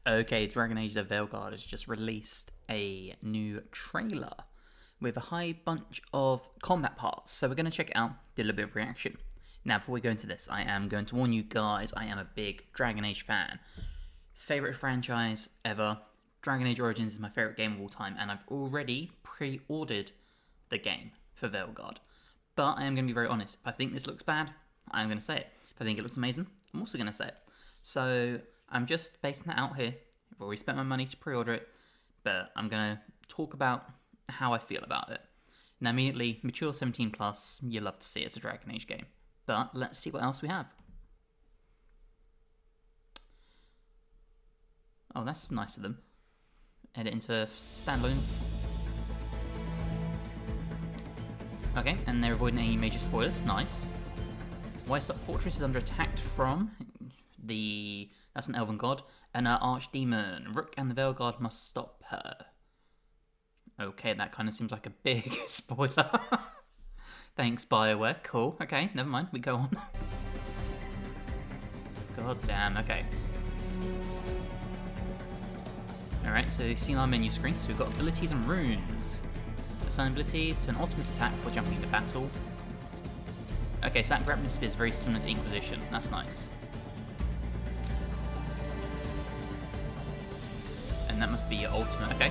Okay, Dragon Age The Veilguard has just released a new trailer with a high bunch of combat parts. So we're going to check it out, do a little bit of reaction. Now, before we go into this, I am going to warn you guys, I am a big Dragon Age fan. Favorite franchise ever. Dragon Age Origins is my favorite game of all time, and I've already pre-ordered the game for Veilguard. But I am going to be very honest. If I think this looks bad, I'm going to say it. If I think it looks amazing, I'm also going to say it. So I'm just basing that out here. I've already spent my money to pre-order it, but I'm going to talk about how I feel about it. Now, immediately, mature 17 plus, you love to see it as a Dragon Age game. But let's see what else we have. Oh, that's nice of them. Edit into standalone. Okay, and they're avoiding any major spoilers. Nice. White Fortress is under attack from that's an elven god, and her archdemon. Rook and the Veilguard must stop her. Okay, that kind of seems like a big spoiler. Thanks, Bioware. Cool. Okay, never mind. We go on. God damn. Okay. Alright, so you've seen our menu screen. So we've got abilities and runes. Assign abilities to an ultimate attack before jumping into battle. Okay, so that grappling spear is very similar to Inquisition. That's nice. And that must be your ultimate. Okay.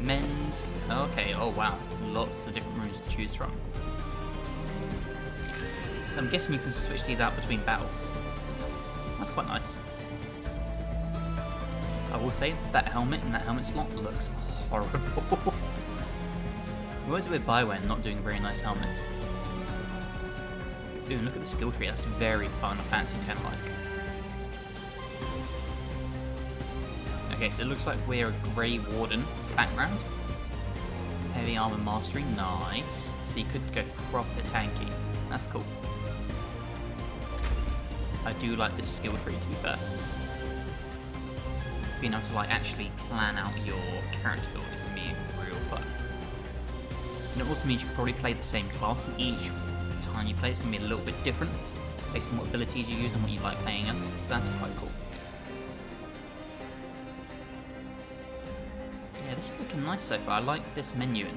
Mend. Okay, oh wow. Lots of different runes to choose from. So I'm guessing you can switch these out between battles. That's quite nice. I will say that helmet and that helmet slot looks horrible. What is it with Bioware not doing very nice helmets? Ooh, look at the skill tree. That's very Final Fantasy X like. Okay, so it looks like we're a Grey Warden background. Heavy armor mastery, nice. So you could go proper tanky. That's cool. I do like this skill tree, to be fair. Being able to actually plan out your character build is going to be real fun. And it also means you can probably play the same class, and each time you play it's going to be a little bit different based on what abilities you use and what you like playing as. So that's quite cool. Yeah, this is looking nice so far. I like this menuing.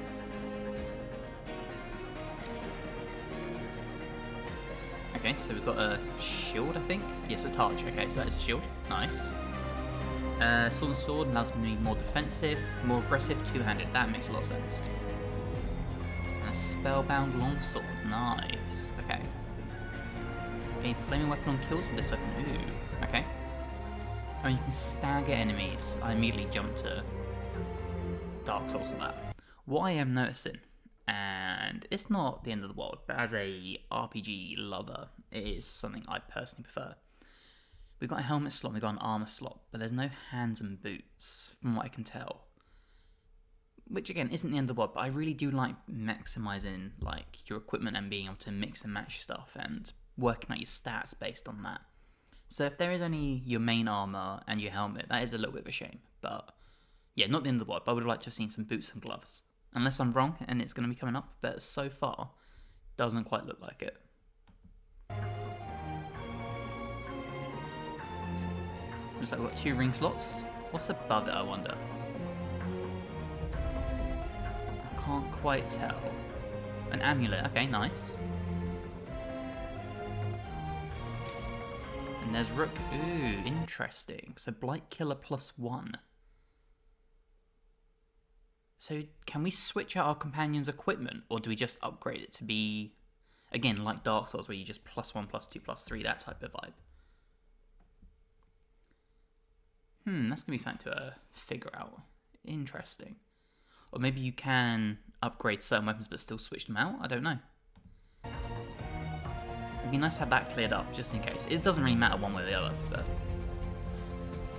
Okay, so we've got a shield, I think. Yes, a torch. Okay, so that is a shield. Nice. Sword and sword allows me to be more defensive, more aggressive, two-handed. That makes a lot of sense. And a spellbound longsword. Nice. Okay. Gain flaming weapon on kills with this weapon. Ooh. Okay. Oh, you can stagger enemies. I immediately jump to Dark Souls for that. What I am noticing, and it's not the end of the world, but as a RPG lover, it is something I personally prefer. We've got a helmet slot, we've got an armor slot, but there's no hands and boots, from what I can tell. Which again, isn't the end of the world, but I really do like maximizing your equipment and being able to mix and match stuff and working out your stats based on that. So if there is only your main armor and your helmet, that is a little bit of a shame. But yeah, not the end of the world, but I would like to have seen some boots and gloves. Unless I'm wrong and it's going to be coming up, but so far, doesn't quite look like it. Looks like we've got 2 ring slots. What's above it, I wonder? I can't quite tell. An amulet, okay, nice. And there's Rook. Ooh, interesting. So Blight Killer +1. So can we switch out our companion's equipment, or do we just upgrade it to be, again, like Dark Souls, where you just +1, +2, +3, that type of vibe? That's going to be something to figure out. Interesting. Or maybe you can upgrade certain weapons but still switch them out? I don't know. It'd be nice to have that cleared up, just in case. It doesn't really matter one way or the other, but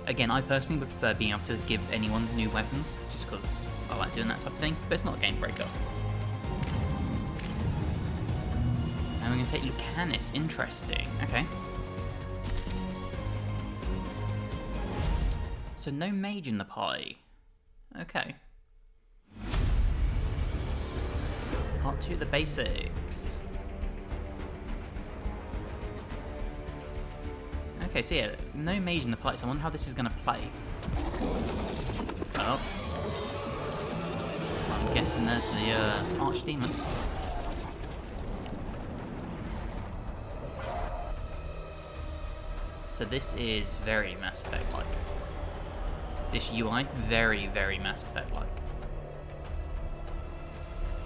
again, I personally would prefer being able to give anyone new weapons, just because I like doing that type of thing, but it's not a game breaker. And we're going to take Lucanus. Interesting. Okay. So no mage in the party. Okay. Part 2, the basics. Okay, so yeah, no mage in the party, so I wonder how this is going to play. Oh. I'm guessing there's the archdemon. So this is very Mass Effect-like. This UI, very, very Mass Effect-like.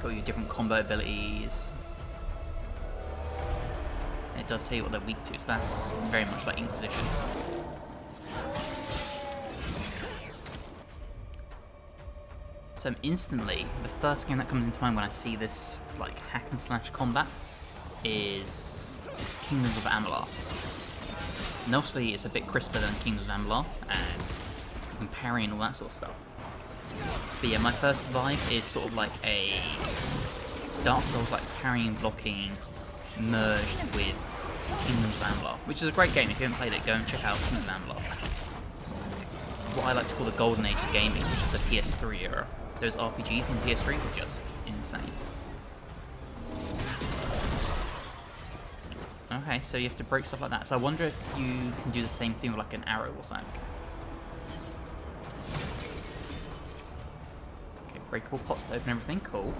Got your different combo abilities. It does tell you what they're weak to, so that's very much like Inquisition. So instantly, the first game that comes into mind when I see this like hack and slash combat is Kingdoms of Amalur. And obviously it's a bit crisper than Kingdoms of Amalur, and you can parry and all that sort of stuff. But yeah, my first vibe is sort of like a Dark Souls, like parrying, blocking, merged with Kingdoms of Amalur, which is a great game. If you haven't played it, go and check out Kingdoms of Amalur. What I like to call the golden age of gaming, which is the PS3 era. Those RPGs in PS3 were just insane. Okay, so you have to break stuff like that. So I wonder if you can do the same thing with like an arrow or something. Okay, breakable pots to open everything, cool.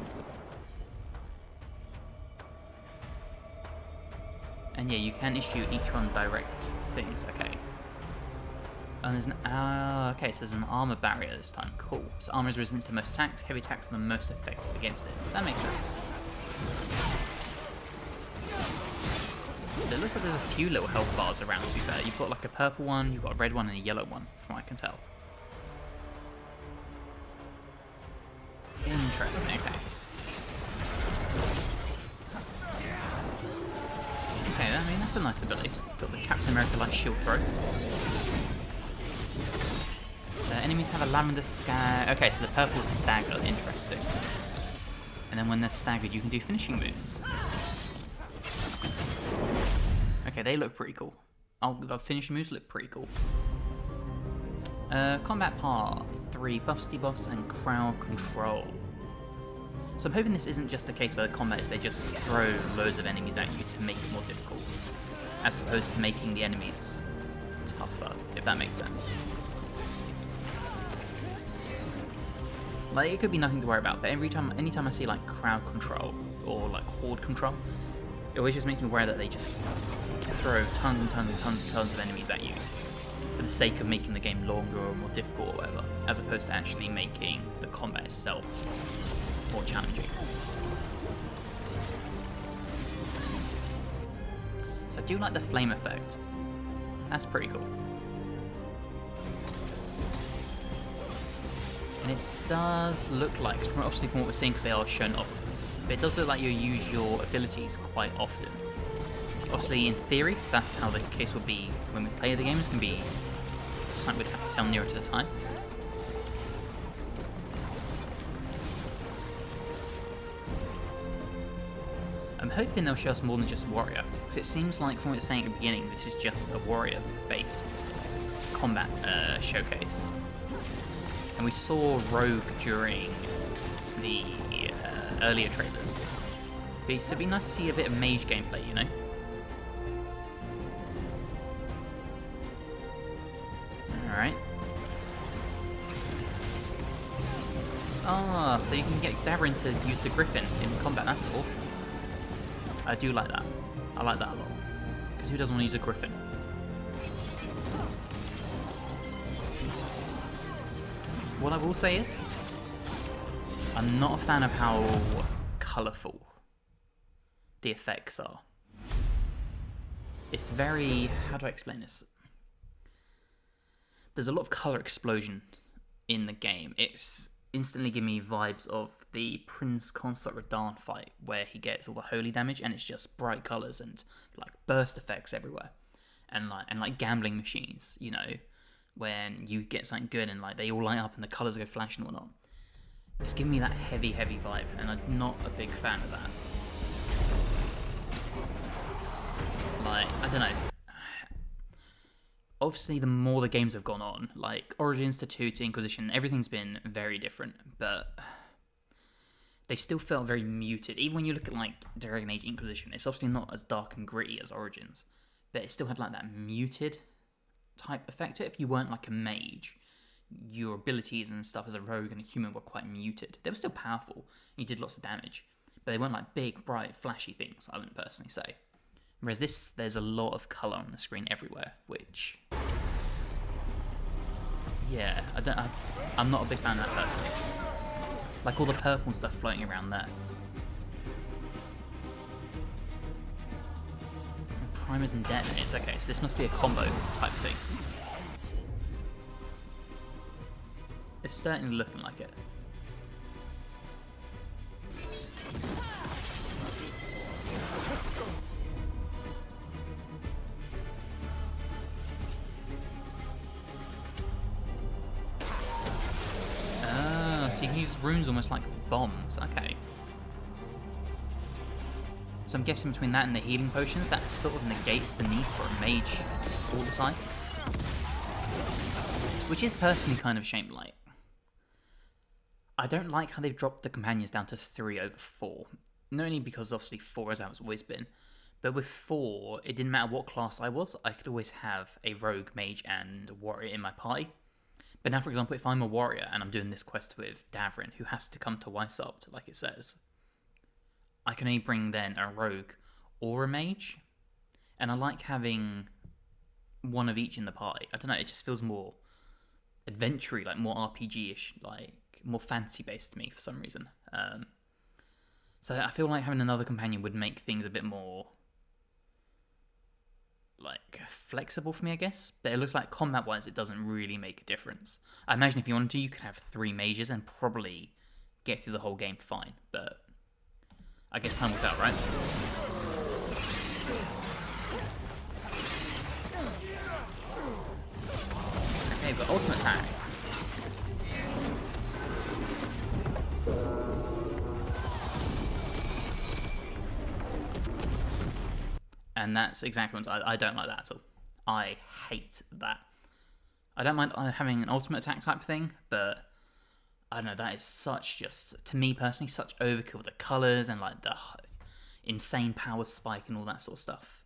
And yeah, you can issue each one direct things, okay. And there's an, okay, so there's an armor barrier this time, cool. So armor is resistant to most attacks, heavy attacks are the most effective against it. That makes sense. It looks like there's a few little health bars around, to be fair. You've got like a purple one, you've got a red one, and a yellow one, from what I can tell. Interesting, okay. Okay, I mean, that's a nice ability. Got the Captain America-like shield throw. Enemies have a lavender stagger. Okay, so the purple is staggered, interesting. And then when they're staggered, you can do finishing moves. Okay, they look pretty cool. The finishing moves look pretty cool. Combat Part 3, Buffs, Debuffs, and Crowd Control. So I'm hoping this isn't just a case where the combat is they just throw loads of enemies at you to make it more difficult, as opposed to making the enemies tougher, if that makes sense. Like, it could be nothing to worry about, but anytime I see like crowd control or like horde control, it always just makes me aware that they just throw tons and tons and tons and tons of enemies at you for the sake of making the game longer or more difficult or whatever, as opposed to actually making the combat itself more challenging. So I do like the flame effect. That's pretty cool. And it does look like, obviously from what we're seeing, because they are shown off, but it does look like you use your abilities quite often. Obviously, in theory, that's how the case would be when we play the game. It's going to be something we'd have to tell nearer to the time. I'm hoping they'll show us more than just warrior, because it seems like from what you're saying at the beginning, this is just a warrior-based combat showcase. And we saw Rogue during the earlier trailers. So it'd be nice to see a bit of mage gameplay, you know? Alright. Ah, so you can get Davrin to use the Griffin in combat, that's awesome. I do like that. I like that a lot. Because who doesn't want to use a Griffin? What I will say is, I'm not a fan of how colourful the effects are. It's very... how do I explain this? There's a lot of colour explosion in the game. It's instantly giving me vibes of the Prince Consort Radahn fight, where he gets all the holy damage, and it's just bright colours and like burst effects everywhere. And like gambling machines, you know, when you get something good and like they all light up and the colours go flashing and whatnot. It's giving me that heavy vibe, and I'm not a big fan of that. Like, I don't know. Obviously, the more the games have gone on, like Origins to 2 to Inquisition, everything's been very different, but they still felt very muted. Even when you look at like Dragon Age Inquisition, it's obviously not as dark and gritty as Origins, but it still had like that muted type effect to it. If you weren't like a mage, your abilities and stuff as a rogue and a human were quite muted. They were still powerful, and you did lots of damage, but they weren't like big, bright, flashy things, I wouldn't personally say. Whereas this, there's a lot of colour on the screen everywhere, which... yeah, I'm not a big fan of that personally. Like all the purple and stuff floating around there. Primers and detonators, okay, so this must be a combo type thing. It's certainly looking like it. So you can use runes almost like bombs, okay. So I'm guessing between that and the healing potions, that sort of negates the need for a mage all the time. Which is personally kind of a shame, like. I don't like how they've dropped the companions down to 3 over 4. Not only because obviously 4 is how it's always been, but with 4, it didn't matter what class I was, I could always have a rogue, mage, and warrior in my party. But now, for example, if I'm a warrior and I'm doing this quest with Davrin, who has to come to Weissault, like it says, I can only bring then a rogue or a mage. And I like having one of each in the party. I don't know, it just feels more adventure-y, like more RPG-ish, like more fantasy-based to me for some reason. So I feel like having another companion would make things a bit more like flexible for me, I guess. But it looks like combat-wise, it doesn't really make a difference. I imagine if you wanted to, you could have 3 mages and probably get through the whole game fine. But I guess time will tell, right? Okay, but ultimate attacks. And that's exactly what I don't like that at all. I hate that. I don't mind having an ultimate attack type thing, but I don't know, that is such just, to me personally, such overkill. The colours and like the insane power spike and all that sort of stuff.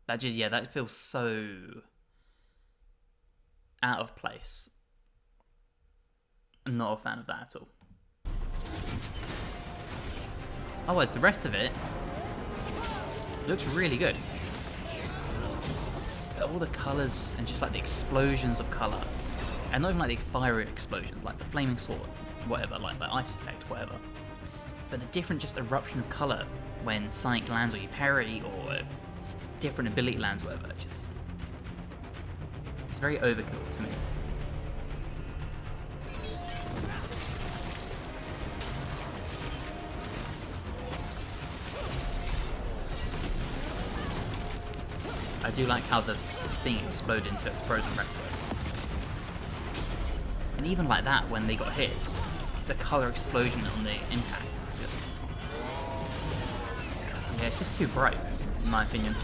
That just, yeah, that feels so out of place. I'm not a fan of that at all. Otherwise, the rest of it looks really good. All the colours and just like the explosions of colour. And not even like the fiery explosions, like the flaming sword, whatever, like the ice effect, whatever. But the different just eruption of colour when Psych lands or you parry or a different ability lands, whatever. Just, it's very overkill to me. I do like how the thing exploded into a frozen reptile. And even like that, when they got hit, the colour explosion on the impact, just... yeah, it's just too bright, in my opinion.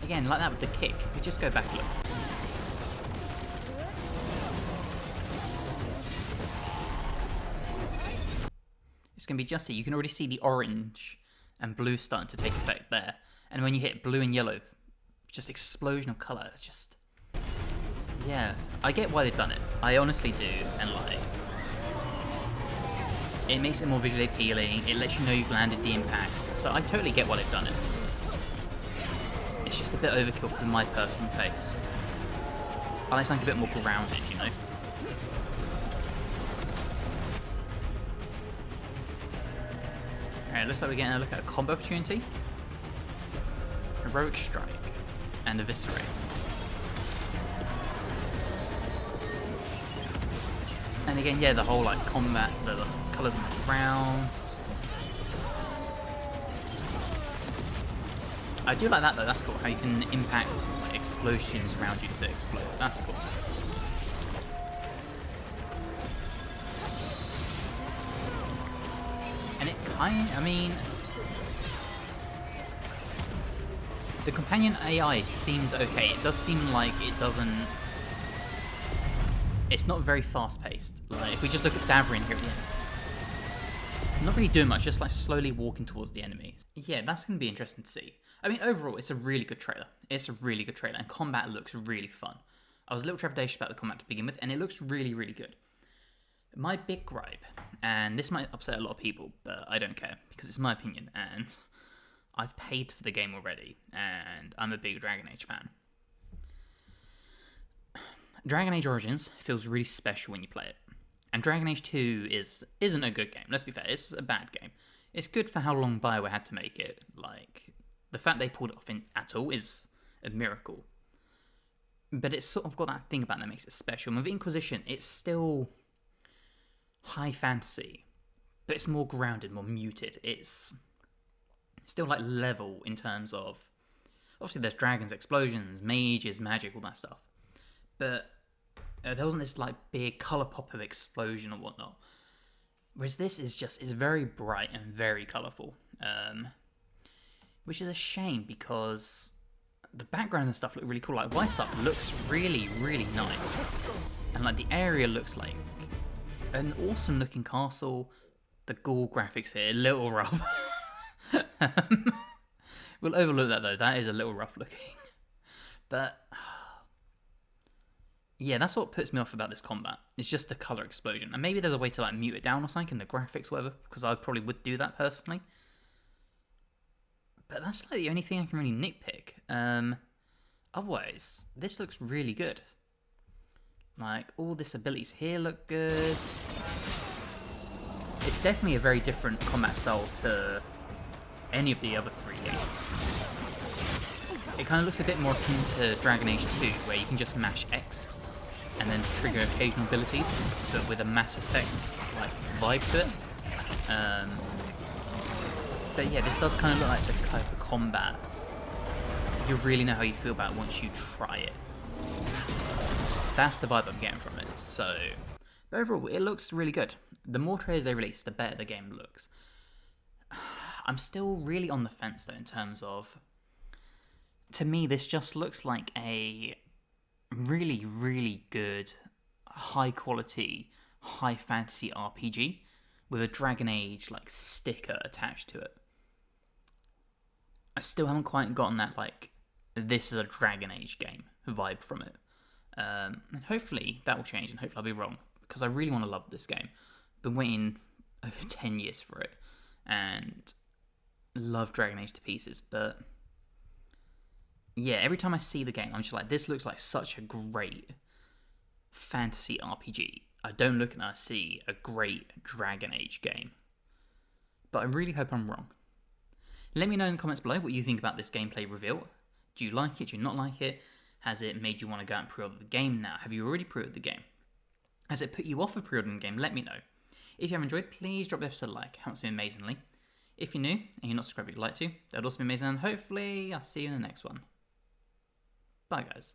Again, like that with the kick, if you just go back a look. It's going to be just here. You can already see the orange and blue starting to take effect there. And when you hit blue and yellow, just explosion of colour. It's just... yeah, I get why they've done it. I honestly do. And like... it makes it more visually appealing. It lets you know you've landed the impact. So I totally get why they've done it. It's just a bit overkill for my personal taste. I like something a bit more grounded, you know? Alright, looks like we're getting a look at a combo opportunity. Heroic Strike and Eviscerate. And again, yeah, the whole like combat, the colours on the ground. I do like that though, that's cool, how you can impact like, explosions around you to explode. That's cool. And it I mean, the companion AI seems okay. It does seem like it It's not very fast-paced. Like, if we just look at Davrin here at the end, not really doing much, just like slowly walking towards the enemies. Yeah, that's going to be interesting to see. I mean, overall, it's a really good trailer. It's a really good trailer, and combat looks really fun. I was a little trepidatious about the combat to begin with, and it looks really, really good. My big gripe, and this might upset a lot of people, but I don't care, because it's my opinion, and I've paid for the game already, and I'm a big Dragon Age fan. Dragon Age Origins feels really special when you play it. And Dragon Age 2 isn't a good game. Let's be fair, it's a bad game. It's good for how long Bioware had to make it. Like, the fact they pulled it off at all is a miracle. But it's sort of got that thing about it that makes it special. And with Inquisition, it's still high fantasy, but it's more grounded, more muted. It's still like level in terms of, obviously there's dragons, explosions, mages, magic, all that stuff. But there wasn't this like big colour pop of explosion or whatnot. Whereas this is very bright and very colourful. Which is a shame because the backgrounds and stuff look really cool. Like Weissach looks really, really nice. And like the area looks like an awesome looking castle. The Gaul graphics here, a little rough. We'll overlook that though, that is a little rough looking. But yeah, that's what puts me off about this combat. It's just the colour explosion. And maybe there's a way to like mute it down or something in the graphics or whatever, because I probably would do that personally. But that's like the only thing I can really nitpick. Otherwise, this looks really good. Like, all this abilities here look good. It's definitely a very different combat style to any of the other 3 games. It kind of looks a bit more akin to Dragon Age 2, where you can just mash X and then trigger occasional abilities, but with a Mass Effect like vibe to it. But yeah, this does kind of look like the type of combat you really know how you feel about it once you try it. That's the vibe I'm getting from it. So, but overall, it looks really good. The more trailers they release, the better the game looks. I'm still really on the fence though in terms of, to me, this just looks like a really, really good, high quality, high fantasy RPG with a Dragon Age like sticker attached to it. I still haven't quite gotten that like, this is a Dragon Age game vibe from it. And hopefully that will change, and hopefully I'll be wrong, because I really want to love this game. Been waiting over 10 years for it, and love Dragon Age to pieces, but yeah, every time I see the game, I'm just like, this looks like such a great fantasy RPG. I don't look and I see a great Dragon Age game. But I really hope I'm wrong. Let me know in the comments below what you think about this gameplay reveal. Do you like it? Do you not like it? Has it made you want to go out and pre-order the game now? Have you already pre-ordered the game? Has it put you off of pre-ordering the game? Let me know. If you have enjoyed, please drop the episode a like. It helps me amazingly. If you're new and you're not subscribed, you'd like to, that would also be amazing. And hopefully I'll see you in the next one. Bye, guys.